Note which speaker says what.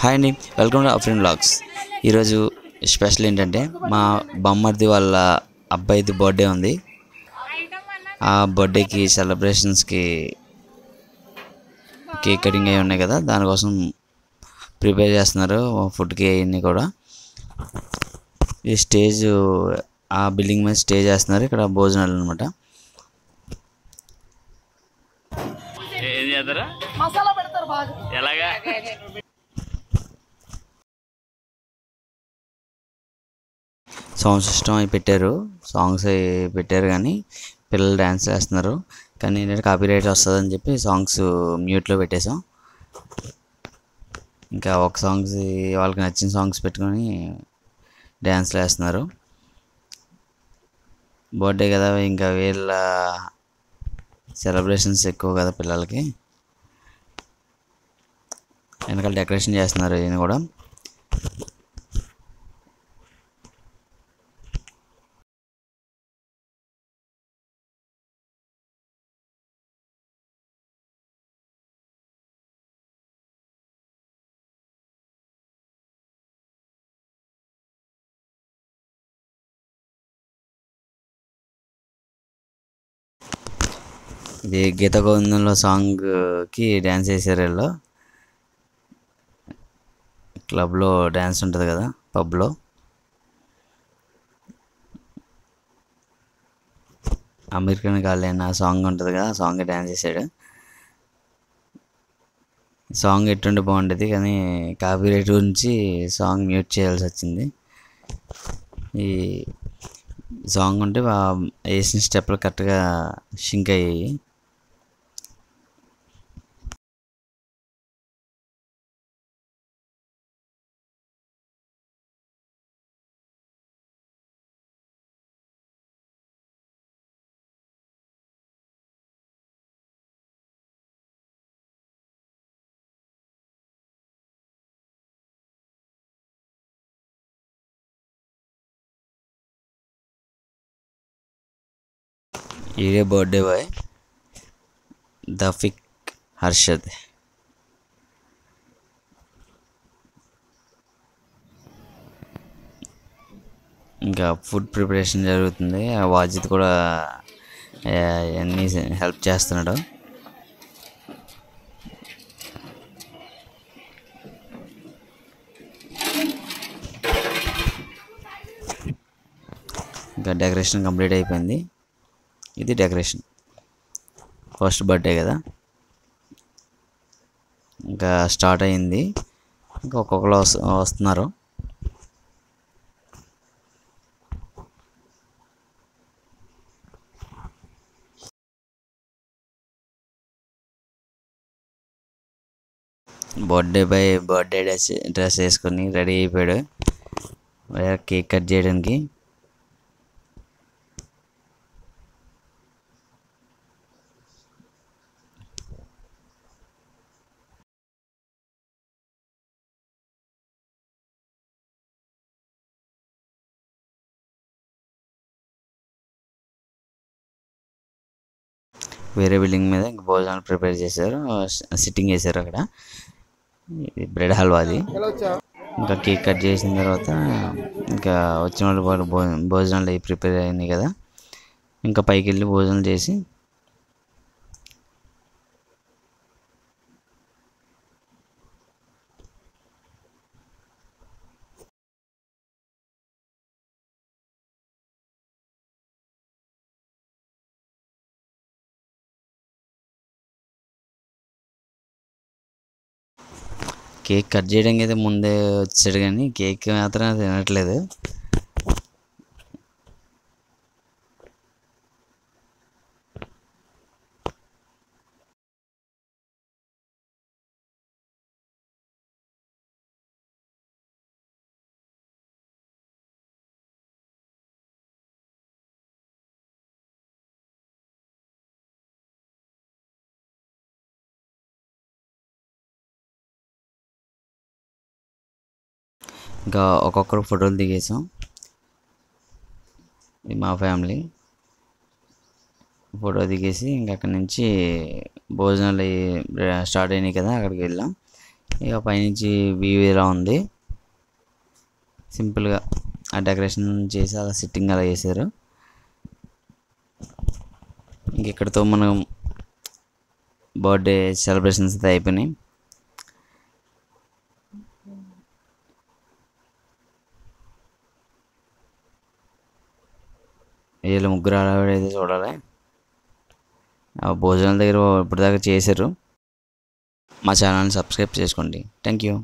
Speaker 1: Hi అండి, welcome to Afreen vlogs. ఈరోజు special ఏంటంటే మా బామ్మర్ది వాళ్ళ అబ్బాయిది బర్త్డే ఉంది. ఆ బర్త్డేకి సెలబ్రేషన్స్కి కేక్ కటింగ్ అవి ఉన్నాయి కదా, దానికోసం ప్రిపేర్ చేస్తున్నారు ఫుడ్కి అవన్నీ కూడా. ఈ స్టేజ్ ఆ బిల్డింగ్ మీద స్టేజ్ చేస్తున్నారు, ఇక్కడ భోజనాలు అనమాట. ఏం చేస్తారా? మసాలా పెడతారు బాగా. ఎలాగా? సౌండ్ సిస్టమ్ అవి పెట్టారు, సాంగ్స్ అవి పెట్టారు, కానీ పిల్లలు డ్యాన్స్ చేస్తున్నారు. కానీ ఏంటంటే కాపీరైట్ వస్తుందని చెప్పి సాంగ్స్ మ్యూట్లో పెట్టేసాం. ఇంకా ఒక సాంగ్స్ వాళ్ళకి నచ్చిన సాంగ్స్ పెట్టుకొని డ్యాన్స్లు వేస్తున్నారు. బర్త్డే కదా, ఇంకా వీళ్ళ సెలబ్రేషన్స్ ఎక్కువ కదా పిల్లలకి. వెనకాల డెకరేషన్ చేస్తున్నారు ఈయన కూడా. ఇది గీత గోవిందంలో సాంగ్కి డ్యాన్స్ చేశారు వీళ్ళు. క్లబ్లో డ్యాన్స్ ఉంటుంది కదా, పబ్లో. అమెరికన్ గాలియన్ ఆ సాంగ్ ఉంటుంది కదా, ఆ సాంగ్ డ్యాన్స్ చేశాడు. సాంగ్ ఎట్టుండి బాగుండేది, కానీ కాపీరైట్ గురించి సాంగ్ మ్యూట్ చేయాల్సి వచ్చింది. ఈ సాంగ్ ఉంటే వేసిన స్టెప్లు కరెక్ట్గా సింక్ అయ్యాయి. ఈడే బర్త్డే బాయ్ దఫిక్ హర్షద్. ఇంకా ఫుడ్ ప్రిపరేషన్ జరుగుతుంది. ఆ వాజిద్ కూడా అన్నీ హెల్ప్ చేస్తున్నాడు. ఇంకా డెకరేషన్ కంప్లీట్ అయిపోయింది. ఇది డెకరేషన్, ఫస్ట్ బర్త్డే కదా, ఇంకా స్టార్ట్ అయింది. ఇంకా ఒక్కొక్కరు వస్తున్నారు. బర్త్డే బాయ్ బర్త్డే డ్రెస్ వేసుకొని రెడీ అయిపోయాడు కేక్ కట్ చేయడానికి. వేరే బిల్డింగ్ మీద ఇంకా భోజనాలు ప్రిపేర్ చేశారు, సిట్టింగ్ చేశారు అక్కడ. బ్రెడ్ హల్వా అది. ఇంకా కేక్ కట్ చేసిన తర్వాత ఇంకా వచ్చిన వాళ్ళు భోజనాలు అవి ప్రిపేర్ అయినాయి కదా, ఇంకా పైకి వెళ్ళి భోజనాలు చేసి కేక్ కట్ చేయడానికి అయితే ముందే వచ్చాడు, కానీ కేక్ మాత్రం తినట్లేదు. ఇంకా ఒక్కొక్కరు ఫోటోలు దిగేసాం. ఇది మా ఫ్యామిలీ. ఫోటో దిగేసి ఇంక అక్కడి నుంచి భోజనాలు స్టార్ట్ అయినాయి కదా, అక్కడికి వెళ్ళాం. ఇక పైనుంచి వ్యూ ఇలా ఉంది. సింపుల్గా ఆ డెకరేషన్ చేసి అలా సిట్టింగ్ అలా చేశారు. ఇంకెక్కడితో మనం బర్త్డే సెలబ్రేషన్స్ అయితే అయిపోయినాయి. వీళ్ళు ముగ్గురు ఆడవాడైతే చూడాలి. భోజనాల దగ్గర ఇప్పటిదాకా చేశారు. మా ఛానల్ని సబ్స్క్రైబ్ చేసుకోండి. Thank you.